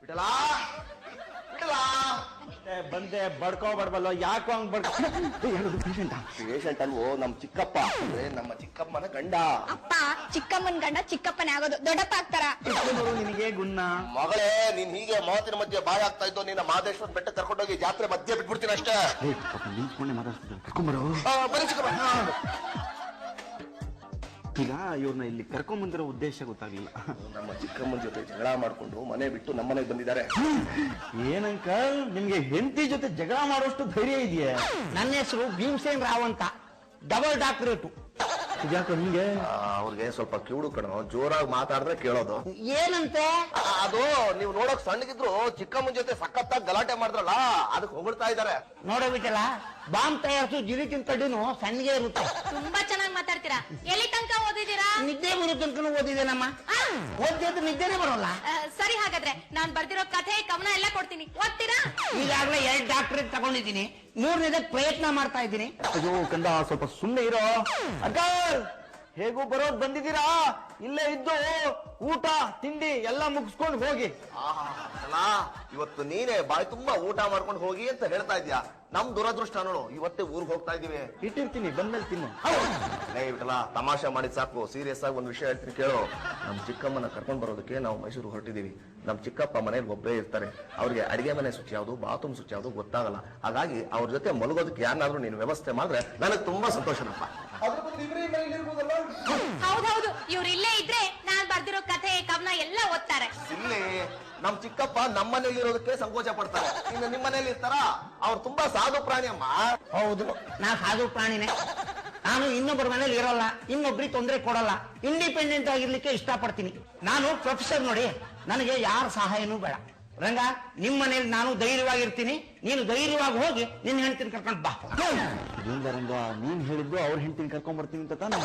ಬಿಡಲಾ ಬಂದೆ ಬಡ್ಕೋಬಾರ್ದಲ್ಲ, ಯಾಕೋ ಹಂಗ್ ಪೇಷಂಟ್ ಅಲ್ವೋ, ನಮ್ ಚಿಕ್ಕಪ್ಪ ಅಂದ್ರೆ ನಮ್ಮ ಚಿಕ್ಕಮ್ಮನ ಗಂಡ. ಅಪ್ಪ ಚಿಕ್ಕಮ್ಮನ ಗಂಡ ಚಿಕ್ಕಪ್ಪನ ಆಗೋದು, ದೊಡ್ಡಪ್ಪ ಆಗ್ತಾರ. ನಿನಗೆ ಗುನ್ನ ಮಗಳೇ, ನೀನ್ ಹೀಗೆ ಮಾತಿನ ಮಧ್ಯೆ ಬಾಯ್ ಆಗ್ತಾ ಇದ್ದು ನಿನ್ನ ಮಹದೇಶ್ವರ ಬೆಟ್ಟ ಕರ್ಕೊಂಡೋಗಿ ಜಾತ್ರೆ ಮಧ್ಯೆ ಬಿಟ್ಬಿಡ್ತೀನಿ ಅಷ್ಟೇ. ನಿಂತ್ಕೊಂಡೆ ಮಾತಾಡ್ತಿದ್ದೆ, ಕರ್ಕೊಂಬರೋ. ಬರೀ ಚಿಕ್ಕಪ್ಪ. ಈಗ ಇವ್ರನ್ನ ಇಲ್ಲಿ ಕರ್ಕೊಂಡ್ ಬಂದಿರೋ ಉದ್ದೇಶ ಗೊತ್ತಾಗ್ಲಿಲ್ಲ. ನಮ್ಮ ಚಿಕ್ಕಮ್ಮನ ಜೊತೆ ಜಗಳ ಮಾಡ್ಕೊಂಡು ಮನೆ ಬಿಟ್ಟು ನಮ್ಮನೆಗೆ ಬಂದಿದ್ದಾರೆ. ಏನಂಕಲ್, ನಿಮ್ಗೆ ಹೆಂಡತಿ ಜೊತೆ ಜಗಳ ಮಾಡೋಷ್ಟು ಧೈರ್ಯ ಇದೆಯಾ? ನನ್ನ ಹೆಸರು ಭೀಮಸೇನ್ ರಾವ್ ಅಂತ, ಡಬಲ್ ಡಾಕ್ಟರೇಟು. ಇದ್ಯಾಕೋ ನಿಮ್ಗೆ? ಅವ್ರಿಗೆ ಸ್ವಲ್ಪ ಕಿವುಡು ಕಣೋ, ಜೋರಾಗಿ ಮಾತಾಡಿದ್ರೆ ಕೇಳೋದು. ಏನಂತೆ? ಅದು ನೀವು ನೋಡಕ್ ಸಣ್ಣಗಿದ್ರು ಚಿಕ್ಕಮ್ಮನ ಜೊತೆ ಸಖತ್ತಾಗಿ ಗಲಾಟೆ ಮಾಡಿದ್ರಲ್ಲ, ಅದಕ್ಕೆ ಹೊಗಳ್ತಾ ಇದ್ದಾರೆ. ನೋಡೋಬಿಟ್ಟಲ್ಲ, ಬಾಂಬ್ ತಯಾರಿಸು ಜಿಲಿಟಿನ್ ಕಡ್ಡಿನೂ ಸಣ್ಣಗೆ ಇರುತ್ತೆ. ತುಂಬಾ ಚೆನ್ನಾಗಿ ಮಾತಾಡ್ತೀರಾ. ಎಲ್ಲಿ ತನಕ ಓದಿದ್ದೀರಾ? ನಿದ್ದೆ ಬರೋ ತನಕ ಓದಿದ್ದೇನಮ್ಮ. ಓದಿದ್ರೆ ನಿದ್ದೆನೆ ಬರೋಲ್ಲ. ಸರಿ, ಹಾಗಾದ್ರೆ ನಾನ್ ಬರ್ದಿರೋ ಕಥೆ ಕವನ ಎಲ್ಲ ಕೊಡ್ತೀನಿ, ಓದ್ತೀರಾ? ಈಗಾಗಲೇ 2 ಡಾಕ್ಟರೇಟ್ ತಗೊಂಡಿದ್ದೀನಿ, 3ನೇದಕ್ಕೆ ಪ್ರಯತ್ನ ಮಾಡ್ತಾ ಇದ್ದೀನಿ. ಅಯ್ಯೋ ಕಂದ, ಸ್ವಲ್ಪ ಸುಮ್ಮನೆ ಇರೋ. ಅಂಕಲ್, ಹೇಗೂ ಬರೋದ್ ಬಂದಿದ್ದೀರಾ, ಇಲ್ಲೇ ಇದ್ದು ಊಟ ತಿಂಡಿ ಎಲ್ಲ ಮುಗಿಸ್ಕೊಂಡು ಹೋಗಿ. ಇವತ್ತು ನೀನೇ ಬಾಯಿ ತುಂಬಾ ಊಟ ಮಾಡ್ಕೊಂಡು ಹೋಗಿ ಅಂತ ಹೇಳ್ತಾ ಇದ್ಯಾ. ನಮ್ ದುರದೃಷ್ಟ ನೋಡು, ಇವತ್ತೇ ಊರ್ಗ್ ಹೋಗ್ತಾ ಇದೀವಿ. ಇಟ್ಟಿರ್ತೀನಿ, ಬಂದ್ಮೇಲೆ ತಿನ್ನು. ಬಿಟ್ಟಲ್ಲ, ತಮಾಷೆ ಮಾಡಿದ್ ಸಾಕು. ಸೀರಿಯಸ್ ಆಗಿ ಒಂದ್ ವಿಷಯ ಹೇಳ್ತೀನಿ ಕೇಳು. ನಮ್ ಚಿಕ್ಕಮ್ಮನ ಕರ್ಕೊಂಡ್ ಬರೋದಕ್ಕೆ ನಾವು ಮೈಸೂರು ಹೊರಟಿದೀವಿ. ನಮ್ ಚಿಕ್ಕಪ್ಪ ಮನೇಲಿ ಒಬ್ಬರೇ ಇರ್ತಾರೆ. ಅವ್ರಿಗೆ ಅಡಿಗೆ ಮನೆ ಸ್ವಿಚ್ ಯಾವ್ದು, ಬಾತ್ರೂಮ್ ಸ್ವಿಚ್ ಯಾವ್ದು ಗೊತ್ತಾಗಲ್ಲ. ಹಾಗಾಗಿ ಅವ್ರ ಜೊತೆ ಮಲಗೋದಕ್ಕೆ ಯಾರನ್ನಾದ್ರೂ ನೀನು ವ್ಯವಸ್ಥೆ ಮಾಡಿದ್ರೆ ನನಗೆ ತುಂಬಾ ಸಂತೋಷನಪ್ಪ. ಹೌದೌದು, ಇವ್ರು ಇಲ್ಲೇ ಇದ್ರೆ ನಾನ್ ಬರ್ದಿರೋ ಕಥೆ ಕವನ ಎಲ್ಲ ಓದ್ತಾರೆ. ಇಲ್ಲಿ ನಮ್ ಚಿಕ್ಕಪ್ಪ ನಮ್ಮನೇಲಿ ಇರೋದಕ್ಕೆ ಸಂಕೋಚ ಪಡ್ತಾರೆ. ಇನ್ನು ನಿಮ್ಮ ಮನೇಲಿ ಇರ್ತಾರ? ಅವ್ರು ತುಂಬಾ ಸಾಧು ಪ್ರಾಣಿ ಅಮ್ಮ. ಹೌದು, ನಾ ಸಾಧು ಪ್ರಾಣಿನೇ. ನಾನು ಇನ್ನೊಬ್ಬರ ಮನೇಲಿ ಇರೋಲ್ಲ, ಇನ್ನೊಬ್ರಿಗೆ ತೊಂದರೆ ಕೊಡಲ್ಲ, ಇಂಡಿಪೆಂಡೆಂಟ್ ಆಗಿರ್ಲಿಕ್ಕೆ ಇಷ್ಟಪಡ್ತೀನಿ. ನಾನು ಪ್ರೊಫೆಸರ್ ನೋಡಿ, ನನಗೆ ಯಾರ ಸಹಾಯನೂ ಬೇಡ. ರಂಗ, ನಿಮ್ ಮನೇಲಿ ನಾನು ಧೈರ್ಯವಾಗಿರ್ತೀನಿ, ನೀನು ಧೈರ್ಯವಾಗಿ ಹೋಗಿ ನಿನ್ನ ಹೆಂಡತಿನ ಕರ್ಕೊಂಡು ಬಾ. ರಂಗ, ನೀನ್ ಹೇಳಿದ್ದು ಅವ್ರ ಹೆಂಡತಿನ ಕರ್ಕೊಂಡ್ ಬರ್ತೀನಿ ಅಂತ ತಾನೆ?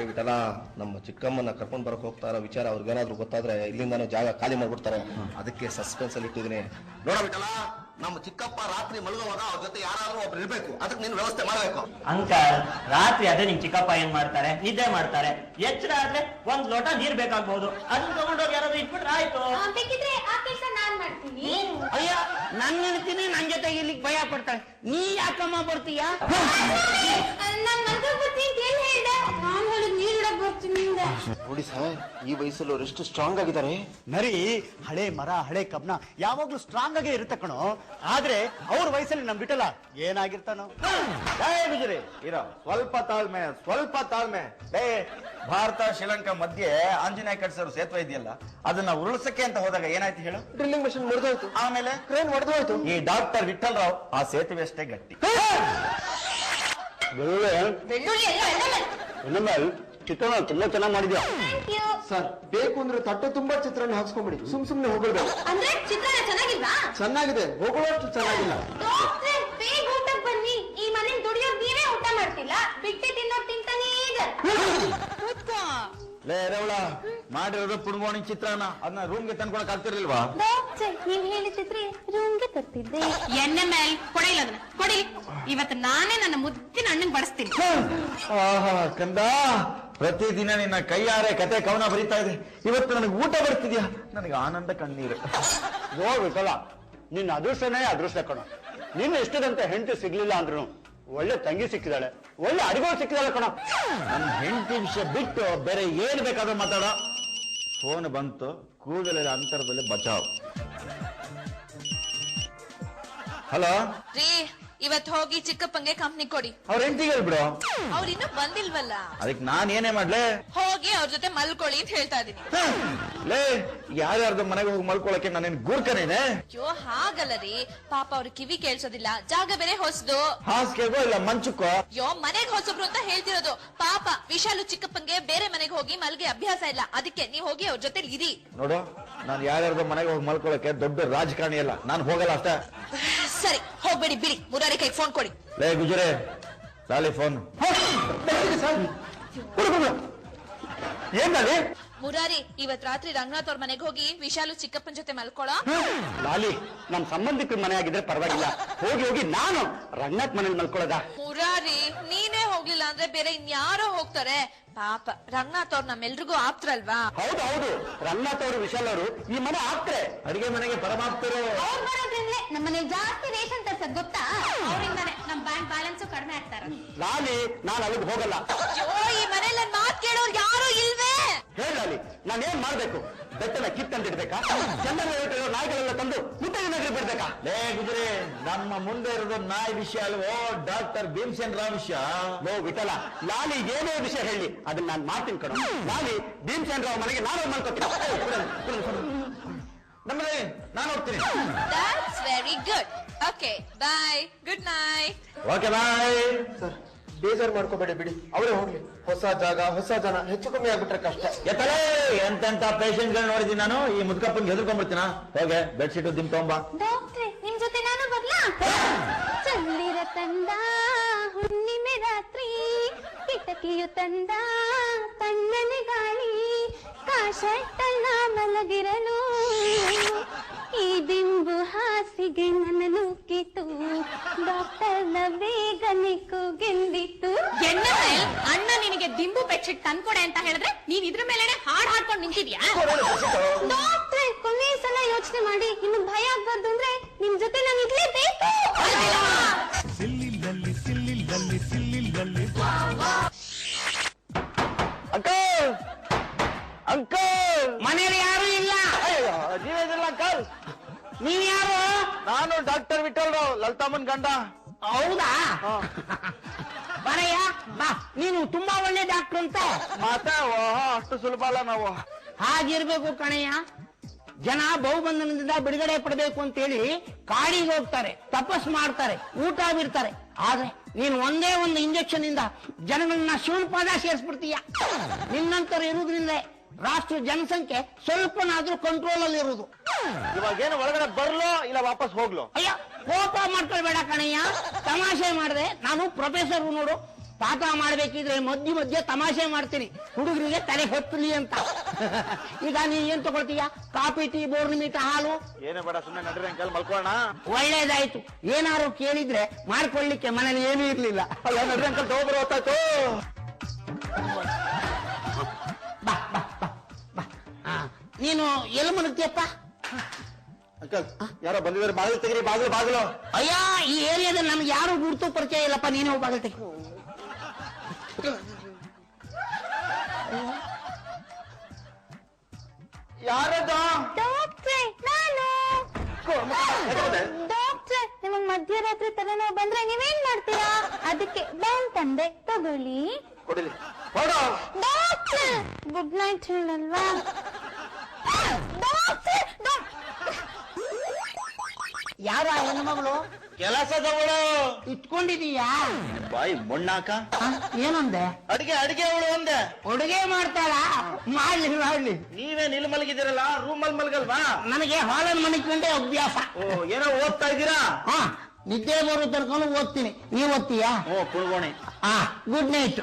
ಬಿಟ್ಟಲ್ಲ, ನಮ್ಮ ಚಿಕ್ಕಮ್ಮನ ಕರ್ಕೊಂಡ್ ಬರಕ್ ಹೋಗ್ತಾ ಇರೋ ವಿಚಾರ ಅವ್ರಿಗೇನಾದ್ರೂ ಗೊತ್ತಾದ್ರೆ ಇಲ್ಲಿಂದ ಜಾಗ ಖಾಲಿ ಮಾಡ್ಬಿಡ್ತಾರೆ. ಅದಕ್ಕೆ ಸಸ್ಪೆನ್ಸ್ ಅಲ್ಲಿ ಇಟ್ಟಿದ್ದೀನಿ. ನೋಡ ಬಿಟ್ಟಲ್ಲ, ನಮ್ಮ ಚಿಕ್ಕಪ್ಪ ರಾತ್ರಿ ಮಲಗುವಾಗ ಅವ್ರ ಜೊತೆ ಯಾರಾದ್ರೂ ಒಬ್ರು ಇರ್ಬೇಕು. ಅದಕ್ಕೆ ನೀನು ವ್ಯವಸ್ಥೆ ಮಾಡಬೇಕು. ಅಂಕಲ್, ರಾತ್ರಿ ಅದೇ ನಿಮ್ ಚಿಕ್ಕಪ್ಪ ಏನ್ ಮಾಡ್ತಾರೆ, ನಿದ್ದೆ ಮಾಡ್ತಾರೆ. ಎಚ್ಚರ ಆದ್ರೆ 1 ಲೋಟ ನೀರ್ ಬೇಕಾಗ್ಬಹುದು, ಅದನ್ನ ತಗೊಂಡೋಗಿ ಯಾರಾದ್ರೂ ಇಟ್ಬಿಟ್ರೆ ಆಯ್ತು. ಬೇಕಿದ್ರೆ ಆ ಕೆಲಸ ನಾನ್ ಮಾಡ್ತೀನಿ. ಅಯ್ಯ, ನನ್ನ ಹೆಂಡತಿನೇ ನನ್ ಜೊತೆ ಇರ್ಲಿಕ್ಕೆ ಭಯ ಪಡ್ತಾಳೆ, ನೀ ಯಾಕಮ್ಮ ಬರ್ತೀಯಾ? ನಾನ್ ಮಲ್ಕೊಂಡ್ ಬರ್ತೀನಿ ಅಂತ ಏನ್ ಹೇಳ್ದೆ? ನಾನ್ ಹೇಳಿದ್ ನೀರ್ ಇಡಕ್ ಬರ್ತೀನಿ ಅಂದೆ. ನೋಡಿ ಸರ್, ಈ ವಯಸ್ಸಲ್ಲಿ ಅವ್ರು ಎಷ್ಟು ಸ್ಟ್ರಾಂಗ್ ಆಗಿದ್ದಾರೆ. ನರಿ ಹಳೆ ಮರ ಹಳೆ ಕಬ್ನ ಯಾವಾಗ್ಲೂ ಸ್ಟ್ರಾಂಗ್ ಆಗೇ ಇರುತ್ತೆ ಕಣೋ. ಆದ್ರೆ ಅವ್ರ ವಯಸ್ಸಲ್ಲಿ ನಮ್ ಬಿಟ್ಟಲ್ಲ ಏನಾಗಿರ್ತಾನೋ. ಬಿಜರಿ ಇರೋ, ಸ್ವಲ್ಪ ತಾಳ್ಮೆ, ಸ್ವಲ್ಪ ತಾಳ್ಮೆ. ಭಾರತ ಶ್ರೀಲಂಕಾ ಮಧ್ಯೆ ಆಂಜನೇಯ ಕಟ್ಸೋರು ಸೇತುವೆ ಇದೆಯಲ್ಲ, ಅದನ್ನ ಉರುಳಿಸಕ್ಕೆ ಅಂತ ಹೋದಾಗ ಏನಾಯ್ತು ಹೇಳು? ಡ್ರಿಲ್ಲಿಂಗ್ ಮಷಿನ್ ಮುರಿದೋಯ್ತು, ಆಮೇಲೆ ಕ್ರೇನ್ ಹೊಡೆದೋಯ್ತು. ಈ ಡಾಕ್ಟರ್ ವಿಠಲ್ ರಾವ್ ಆ ಸೇತುವೆ ಅಷ್ಟೇ ಗಟ್ಟಿ. ಬೆಳ್ಳುಳ್ಳಿ ಎಲ್ಲ ಚಿತ್ರಣ ತುಂಬಾ ಚೆನ್ನಾಗಿ ಮಾಡಿದ್ಯಾ ಸರ್. ಬೇಕು ಅಂದ್ರೆ ತಟ್ಟೆ ತುಂಬಾ ಚಿತ್ರಾನ್ನ ಹಾಕ್ಸ್ಕೊಂಡ್ಬಿಡಿ, ಸುಮ್ನೆ ಹೋಗ್ಬಿಡ್ಬೇಕು. ಅಂದ್ರೆ ಚಿತ್ರಾನ್ನ ಚೆನ್ನಾಗಿಲ್ವಾ? ಚೆನ್ನಾಗಿದೆ, ಹೋಗೋಷ್ಟು ಚೆನ್ನಾಗಿಲ್ಲ. ಡಾಕ್ಟ್ರೆ, ಬೇಗ ಊಟಕ್ಕೆ ಬನ್ನಿ. ಈ ಮನೇಲಿ ದುಡಿಯೋರ್ ನೀವೇ ಊಟ ಮಾಡ್ತಿಲ್ಲ, ಬಿಟ್ಟಿ ತಿನ್ನೋರ್ ತಿಂತಾನೇ ಇದೆ. ಲೇ ರೇವಳ, ಮಾಡಿರೋದು ಪುಣ್ಗೋಣಿ ಚಿತ್ರಾನ್ನ, ಅದನ್ನ ರೂಮ್ಗೆ ತಂದ್ಕೊಳಕ್ ಆಗ್ತಿರ್ಲಿಲ್ವಾ? ಡಾಕ್ಟ್ರೆ, ನೀವ್ ಹೇಳಿದ್ರೆ ರೂಮ್ಗೆ ತರ್ತಿದ್ದೆ. ಎಣ್ಣೆ ಮೇಲೆ ಕೊಡಿಲ್ಲ ಅದನ್ನ, ಕೊಡಿಲಿ. ಇವತ್ತು ನಾನೇ ನನ್ನ ಮುದ್ದಿನ ಅಣ್ಣನ್ ಬಡಿಸ್ತೀನಿ. ಆಹಾ ಕಂದ, ಪ್ರತಿದಿನ ನಿನ್ನ ಕೈಯಾರೆ ಕತೆ ಕವನ ಬರೀತಾ ಇದೆ, ಇವತ್ತು ನನಗೆ ಊಟ ಬರ್ತಿದ್ಯಾ, ನನಗೆ ಆನಂದ ಕಣ್ಣೀರು. ನೋಡ್ಬೇಕಲ್ಲ, ನಿನ್ನ ಅದೃಷ್ಟನೇ ಅದೃಷ್ಟ ಕಣ. ನಿನ್ನ ಎಷ್ಟದಂತೆ ಹೆಂಡತಿ ಸಿಗ್ಲಿಲ್ಲ ಅಂದ್ರು ಒಳ್ಳೆ ತಂಗಿ ಸಿಕ್ಕಿದಾಳೆ, ಒಳ್ಳೆ ಅಡಿಗೋಳು ಸಿಕ್ಕಿದಾಳೆ ಕಣ. ನನ್ನ ಹೆಂಡತಿ ವಿಷಯ ಬಿಟ್ಟು ಬೇರೆ ಏನ್ ಬೇಕಾದ್ರೂ ಮಾತಾಡೋ. ಫೋನ್ ಬಂತು, ಕೂದಲ ಅಂತರದಲ್ಲಿ ಬಚಾವ್. ಹಲೋ ರೀ, ಇವತ್ ಹೋಗಿ ಚಿಕ್ಕಪ್ಪಂಗೆ ಕಂಪ್ನಿ ಕೊಡಿ. ಅವ್ರ ಹೆಂಡತಿಗೆ ಬಿಡು, ಅವ್ರ ಇನ್ನೂ ಬಂದಿಲ್ವಲ್ಲ. ಅದಕ್ಕೆ ನಾನ್ ಏನೇ ಮಾಡ್ಲೆ? ಹೋಗಿ ಅವ್ರ ಜೊತೆ ಮಲ್ಕೊಳ್ಳಿ ಅಂತ ಹೇಳ್ತಾ ಇದೀನಿ. ಲೇ, ಯಾರ್ಯಾರ್ದು ಮನೆಗೆ ಹೋಗಿ ಮಲ್ಕೊಳಕ್ಕೆ ನಾನೇನ್ ಗೂರ್ಕನೇನೆ? ಅಯ್ಯೋ, ಹಾಗಲ್ಲ ರೀ, ಪಾಪ ಅವ್ರ ಕಿವಿ ಕೇಳ್ಸೋದಿಲ್ಲ, ಜಾಗ ಬೇರೆ ಹೊಸದು. ಹಾಸಿಗೆಗೋ ಇಲ್ಲ ಮಂಚಕ್ಕೋ? ಅಯ್ಯೋ, ಮನೆಗ್ ಹೊಸಬ್ರು ಅಂತ ಹೇಳ್ತಿರೋದು. ಪಾಪ ವಿಶಾಲು ಚಿಕ್ಕಪ್ಪಂಗೆ ಬೇರೆ ಮನೆಗೆ ಹೋಗಿ ಮಲ್ಗೆ ಅಭ್ಯಾಸ ಇಲ್ಲ, ಅದಕ್ಕೆ ನೀವ್ ಹೋಗಿ ಅವ್ರ ಜೊತೆ ಇರಿ. ನೋಡು, ನಾನು ಯಾರ್ಯಾರ್ದು ಮನೆಗೆ ಹೋಗಿ ಮಲ್ಕೊಳಕ್ಕೆ ದೊಡ್ಡ ರಾಜಕಾರಣಿ ಅಲ್ಲ, ನಾನು ಹೋಗಲ್ಲ ಅಷ್ಟೇ. ಸರಿ, ಹೋಗ್ಬೇಡಿ, ಬಿಡಿ. ಮುರಾರಿ ಕೈ ಫೋನ್ ಕೊಡಿ. ಲೇ ಗುಜರೆ, ಲಾಲಿ ಫೋನ್. ಏನಲ್ಲಿ ಮುರಾರಿ, ಇವತ್ ರಾತ್ರಿ ರಂಗನಾಥ್ ಅವ್ರ ಮನೆಗೆ ಹೋಗಿ ವಿಶಾಲು ಚಿಕ್ಕಪ್ಪನ ಜೊತೆ ಮಲ್ಕೊಳ್ಳೋ. ಲಾಲಿ, ನಮ್ ಸಂಬಂಧಿಕರ ಮನೆ ಆಗಿದ್ರೆ ಪರವಾಗಿಲ್ಲ, ಹೋಗಿ ಹೋಗಿ ನಾನು ರಂಗನಾಥ್ ಮನೇಲಿ ಮಲ್ಕೊಳ್ಳೋದ? ಮುರಾರಿ, ನೀನೇ ಹೋಗ್ ಹೋಗ್ಲಿಲ್ಲ ಅಂದ್ರೆ ಬೇರೆ ಇನ್ಯಾರೋ ಹೋಗ್ತಾರೆ. ಪಾಪ ರಂಗನಾಥ್ ಅವ್ರು ನಮ್ಮೆಲ್ರಿಗೂ ಆಪ್ತ್ರಲ್ವಾ? ಹೌದು ಹೌದು, ರಂಗನಾಥ್ ಅವರು ವಿಶಾಲ್ ಅವರು ಈ ಮನೆ ಆಗ್ತಾರೆ. ಅಡಿಗೆ ಮನೆಗೆ ಪರಮಾಪ್ತರು. ಅವ್ರು ಬರೋದ್ರಿಂದಲೇ ನಮ್ಮನೆ ಜಾಸ್ತಿ ರೇಷನ್ ತರ್ಸದ್ ಗೊತ್ತಾ? ಅವರಿಂದಾನೆ ನಮ್ ಬ್ಯಾಂಕ್ ಬ್ಯಾಲೆನ್ಸ್ ಕಡಿಮೆ ಆಗ್ತಾರ. ಲಾಲಿ, ನಾನು ಅಲ್ಲಿಗೆ ಹೋಗಲ್ಲ. ಅಯ್ಯೋ, ಈ ಮನೇಲಿ ನನ್ ಮಾತ್ ಕೇಳೋರು ಯಾರು ಇಲ್ವೇ? ಹೇಳಿ, ನಾನೇನ್ ಮಾಡ್ಬೇಕು? ಬೆಟ್ಟನ ಕಿತ್ತಂದಿಡ್ಬೇಕಾ? ಚಂದನ ಹೇಳಿರೋ ನಾಯಿಗಳೆಲ್ಲ ತಂದು ಮುತ್ತೈದೆನಾಗ್ರಿ ಬಿಡ್ಬೇಕಾ? ಲೇ ಗುಜರಿ, ನಮ್ಮ ಮುಂದೆ ಇರೋದು ನಾಯಿ ವಿಷಯ ಅಲ್ವೋ, ಡಾಕ್ಟರ್ ಭೀಮಸೇನ್ ರಾವ್ ವಿಷಯ. ಲೋ ವಿಠಲ, ಲಾಲಿ ಏನೇ ವಿಷಯ ಹೇಳಿ ಅದನ್ನ ನಾನು ಮಾಡ್ತೀನಿ ಕಣ. ಲಾಲಿ ಭೀಮಸೇನ್ ರಾವ್ ಮನೆಗೆ ನಾನು ಮಾಡ್ಕೊತೀನಿ. ನಮ್ಮಲ್ಲಿ ನಾನು ಹೋಗ್ತೀನಿ. That's very good. Okay, bye. Good night. Okay bye. Sir, ಬೇಜಾರು ಮಾಡ್ಕೋಬೇಡಿ, ಬಿಡಿ, ಅವರೇ ಹೋಗ್ಲಿ. ಹೊಸ ಜಾಗ, ಹೊಸ ಜನ, ಹೆಚ್ಚು ಕಮ್ಮಿ ಆಗ್ಬಿಟ್ರೆ ಕಷ್ಟ. ಎತ್ತಲೇ, ಎಂತೆಂತ ಪೇಷಂಟ್ ಗಳು ನೋಡಿದೀನಿ ನಾನು. ಈ ಮುದ್ಕಪ್ಪನ್ಗೆ ಹೆದರ್ಕೊಂಡ್ಬಿಡ್ತೀನ. ಹೋಗೆ ಬೆಡ್ಶೀಟ್ ದಿಮ್ ತಗೊಂಬ. ಡಾಕ್ಟ್ರೆ, ನಿಮ್ ಜೊತೆ ನಾನು ಬರ್ಲಾ? ಚಂದಿರ ತಂದ ಹುಣ್ಣಿಮೆ ರಾತ್ರಿ, ಕಿಟಕಿಯು ತಂದ ತಣ್ಣನೆ ಗಾಳಿ, ಕಾಶಟ್ಟಲ್ಲ ಮಲಗಿರಲು, ಈ ದಿಂಬು ಹಾಸಿಗೆ ನನ್ನ ನೂಕಿತು, ಡಾಕ್ಟರ್ನ ಬೇಗನೆ ಕೂಗೆಂದಿತು. ಅಣ್ಣ ನಿನಗೆ ದಿಂಬು ಬೆಡ್ಶೀಟ್ ತಂದ್ಕೊಡೆ ಅಂತ ಹೇಳಿದ್ರೆ ನೀನ್ ಇದ್ರ ಮೇಲೆ ಹಾಡ್ ಹಾಡ್ಕೊಂಡು ನಿಂತಿದ್ಯಾ? ಡಾಕ್ಟ್ರೆ, ಕೊನೆ ಸಲ ಯೋಚನೆ ಮಾಡಿ, ಇನ್ನು ಭಯ ಆಗ್ಬಾರ್ದು ಅಂದ್ರೆ ನಿಮ್ ಜೊತೆ ನಾನು ಇರ್ಲೇಬೇಕು. ಅಂಕಲ್, ಅಂಕಲ್, ಮನೇಲಿ ಯಾರು ಇಲ್ಲ. ನೀವೇನಿಲ್ಲ ಅಂಕಲ್. ನೀವ್ ಯಾರು? ನಾನು ಡಾಕ್ಟರ್ ವಿಠಲ್ ರಾವ್, ಲಲಿತಾಮನ್ ಗಂಡ. ಹೌದಾ? ಬರಯ್ಯ ಬಾ, ನೀನು ತುಂಬಾ ಒಳ್ಳೆ ಡಾಕ್ಟರ್ ಅಂತ. ಮತ್ತೆ ಅಷ್ಟು ಸುಲಭ ಅಲ್ಲ ನಾವು. ಹಾಗಿರ್ಬೇಕು ಕಣಯ್ಯ. ಜನ ಬಹುಬಂಧನದಿಂದ ಬಿಡುಗಡೆ ಪಡಬೇಕು ಅಂತೇಳಿ ಕಾಡಿಗೆ ಹೋಗ್ತಾರೆ, ತಪಸ್ ಮಾಡ್ತಾರೆ, ಊಟ ಬಿಡ್ತಾರೆ. ಆದ್ರೆ ನೀನು ಒಂದೇ ಒಂದು ಇಂಜೆಕ್ಷನ್ ಇಂದ ಜನಗಳನ್ನ ಶಿವನ ಪಾದ ಸೇರಿಸ್ಬಿಡ್ತೀಯ. ನಿನ್ನಂತರ ಇರುವುದ್ರಿಂದ ರಾಷ್ಟ್ರ ಜನಸಂಖ್ಯೆ ಸ್ವಲ್ಪನಾದ್ರೂ ಕಂಟ್ರೋಲ್ ಅಲ್ಲಿ ಇರುವುದು. ಇವಾಗೇನು ಒಳಗಡೆ ಬರ್ಲೋ ಇಲ್ಲ ವಾಪಸ್ ಹೋಗ್ಲೋ? ಅಯ್ಯ, ಕೋಪ ಮಾಡ್ಕೊಳ್ಬೇಡ ಕಣಯ್ಯ, ತಮಾಷೆ ಮಾಡಿದೆ. ನಾನು ಪ್ರೊಫೆಸರ್ ನೋಡು, ಪಾಠ ಮಾಡ್ಬೇಕಿದ್ರೆ ಮಧ್ಯ ಮಧ್ಯೆ ತಮಾಷೆ ಮಾಡ್ತೀನಿ, ಹುಡುಗರಿಗೆ ತಲೆ ಹೊತ್ತಲಿ ಅಂತ. ಈಗ ನೀ ಏನ್ ತಗೊಳ್ತೀಯ? ಕಾಫಿ, ಟೀ, ಬೋರ್ನ್ವಿಟಾ, ಹಾಲು? ಏನೇ ಬೇಡ, ಸುಮ್ಮನೆ ನಡ್ರಿ ಅಂಕಲ್, ಮಲ್ಕೋಣ. ಒಳ್ಳೇದಾಯ್ತು. ಏನಾರು ಕೇಳಿದ್ರೆ ಮಾಡ್ಕೊಳ್ಳಿಕ್ಕೆ ಮನೇಲಿ ಏನೂ ಇರ್ಲಿಲ್ಲ. ಅಲ್ಲ ನಡ್ರಿ ಅಂಕಲ್, ತಗೋಬರೋ ಹೊತ್ತಾಯ್ತು. ಬಾ ಬಾ ಬಾ ಬಾ. ನೀನು ಎಲ್ಲಿ ಮಲಗ್ತೀಯಪ್ಪ? ಅಂಕಲ್, ಯಾರೋ ಬಂದಿದ್ದಾರೆ, ಬಾಗಿಲು ತೆಗಿರಿ, ಬಾಗಿಲು ಬಾಗಿಲು. ಅಯ್ಯ, ಈ ಏರಿಯಾದಲ್ಲಿ ನಮ್ಗೆ ಯಾರು ಗುರ್ತು ಪರಿಚಯ ಇಲ್ಲಪ್ಪ, ನೀನೇ ಹೋಗಿ ಬಾಗಿಲು ತೆಗಿ. ಯಾರದ? ಡಾಕ್ಟ್ರೆ, ನಾನು. ಡಾಕ್ಟ್ರೆ, ನಿಮಗ್ ಮಧ್ಯರಾತ್ರಿ ತಲೆನೋವು ಬಂದ್ರೆ ನೀವೇನ್ ಮಾಡ್ತೀರಾ? ಅದಕ್ಕೆ ಬೌಲ್ ತಂದೆ, ತಗೊಳ್ಳಿ. ಕೊಡಿಲಿ, ಹೊರಡು. ಡಾಕ್ಟ್ರೆ, ಗುಡ್ ನೈಟ್ ಹೇಳಲ್ವಾ? ಡಾಕ್ಟ್ರೆ, ಯಾರ ಹೆಣ್ಮಗಳು? ಕೆಲಸದವಳು ಇಟ್ಕೊಂಡಿದೀಯಾ? ಬಾಯಿ ಮೊಣ್ಣಾಕ. ಏನಂದೆ? ಅಡಿಗೆ ಅವಳು ಒಂದೆ. ಅಡುಗೆ ಮಾಡ್ತಾಳ? ಮಾಡ್ಲಿ ಮಾಡ್ಲಿ. ನೀವೇ ನಿಲ್ ಮಲಗಿದ್ದೀರಲ್ಲ, ರೂಮ್ ಅಲ್ಲಿ ಮಲಗಲ್ವಾ? ನನಗೆ ಹಾಲನ್ ಮನಿಕೊಂಡೆ ಅಭ್ಯಾಸ. ಓ, ಏನೋ ಓದ್ತಾ ಇದ್ದೀರಾ? ಹಾ, ನಿದ್ದೆ ಬರೋ ತರ್ಕೊಂಡು ಓದ್ತೀನಿ. ನೀವ್ ಓದ್ತೀಯಾ? ಓ, ಕುಳ್ಗೋಣೆ. ಹಾ, ಗುಡ್ ನೈಟ್.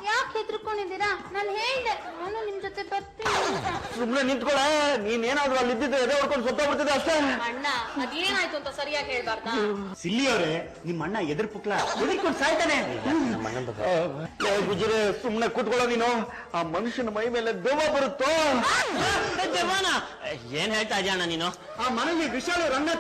ಯಾಕೆ ಹೆದರ್ಕೊಂಡು ಅನ್ಕೊಂಡಿದ್ದೀರಾ? ನಾನು ಹೇಳ್ದೆ ನಾನು ನಿಮ್ ಜೊತೆ ಬರ್ತೀನಿ ಅಂತ. ಸುಮ್ನೆ ನಿಂತ್ಕೊಳ, ನೀನೇನಾದ್ರೂ ಅಲ್ಲಿ ಇದ್ದಿದ್ದು ಎದೆ ಹೊಡ್ಕೊಂಡು ಸತ್ತೋಗ್ಬಿಡ್ತಿದೆ ಅಷ್ಟೇ. ಅಣ್ಣ ಅದೇನಾಯ್ತು ಅಂತ ಸರಿಯಾಗಿ ಹೇಳ್ಬಾರ್ದಾ? ಸಿಲ್ಲಿ ಅವರೇ, ನಿಮ್ಮ ಅಣ್ಣ ಎದುರು ಪುಕ್ಲ ಎದುರ್ಕೊಂಡು ಸಾಯ್ತಾನೆ. ಗುಜರೆ ಸುಮ್ನೆ ಕೂತ್ಕೊಳ್ಳೋ ನೀನು. ಆ ಮನುಷ್ಯನ ಮೈ ಮೇಲೆ ದೆವ್ವ ಬರುತ್ತೋ. ಏನ್ ಹೇಳ್ತಾ ಇದೀಯ ಅಣ್ಣ ನೀನು? ಆ ಮನೇಲಿ ವಿಶಾಲು ರಂಗ